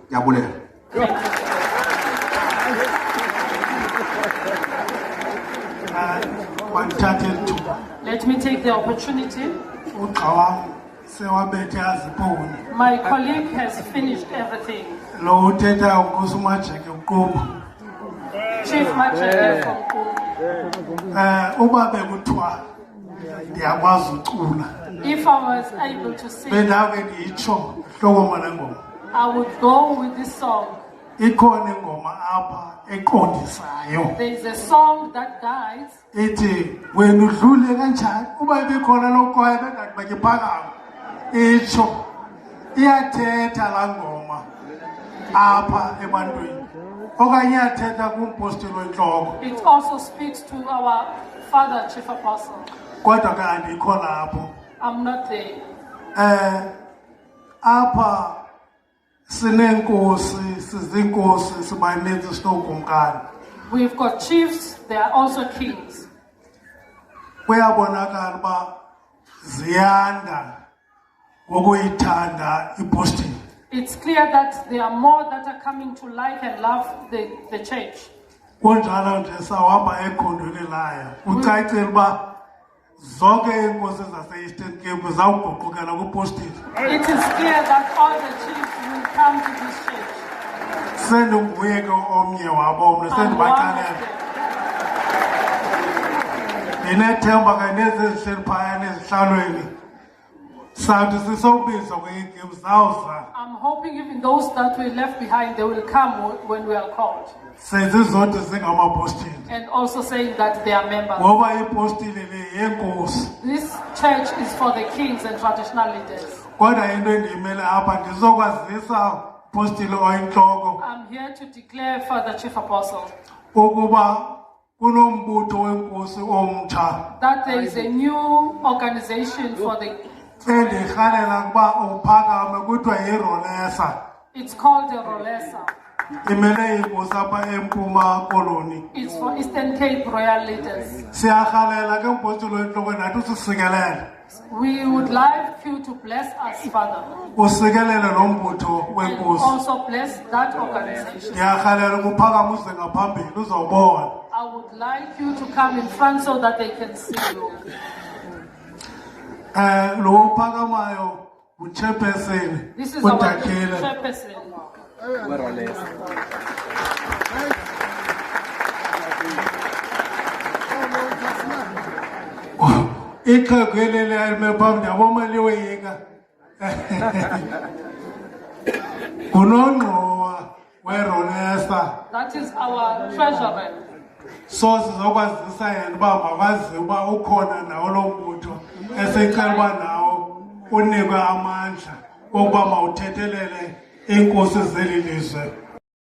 Ndiyabulela. Let me take the opportunity. My colleague has finished everything. Chief Majeke from Kumu. If I was able to sing, I would go with this song. There is a song that guides. When you lule kanjani uba ibikhona lokwaye bengaqhubeka iphakama itsho iyathetha la ngoma apha ebantwini okanye iyathetha kumpostoli wentloko. It also speaks to our father chief apostle. Kodwa ke andikho lapho. I'm not there. Apha sinenkosi sizinkosi sibaninzi sinokumkani. We've got chiefs, they are also kings. Kuyabonakala uba ziyanda ngokuyithanda iPostile. It's clear that there are more that are coming to like and love the church. Kunjalo nje sawuhamba ekhondweni laya ucacile uba zonke iinkosi zase-Eastern Cape zawuguqukela kwiPostile. It is clear that all the chiefs will come to this church. Sendinguye ke omnye wabo mna sendibaxelela. Ndinethemba ke nezihleli phaya nezihlalweni sathi sisobizwa kweyigebu zawuza. I'm hoping even those that we left behind, they will come when we are called. Sezizodwa zingamapostile. And also saying that they are members. Ngoba iPostile le yenkosi. This church is for the kings and traditional leaders. Kodwa into endiyimele apha ndizokwazisa Postile oyintloko. I'm here to declare Father Chief Apostle ukuba kunombutho wenkosi omtsha. That there is a new organization for the. Endirhalela kuba uphakame kuthiwa yiRolesa. It's called the Rolesa. Imele inkosi apha eMpuma Koloni. It's for Eastern Cape royal leaders. Siyarhalela ke umpostoli wentloko nathi usikelele. We would like you to bless us, Father. Usikelele lo mbutho wenkosi. Also bless that organization. Ndiyarhalela ukuphakama uze ngaphambili uzawubona. I would like you to come in front so that they can see you. Lo phakamayo uchairperson. This is our chairperson. Ikhagelele mephambi abomaliwe yika. Kunongqowa weRolesa. That is our treasurer. So sizokwazisa yena uba makazi uba ukhona nawo lo mbutho esicela uba nawo unikwe amandla okuba mawuthethelele inkosi zeli lizwe.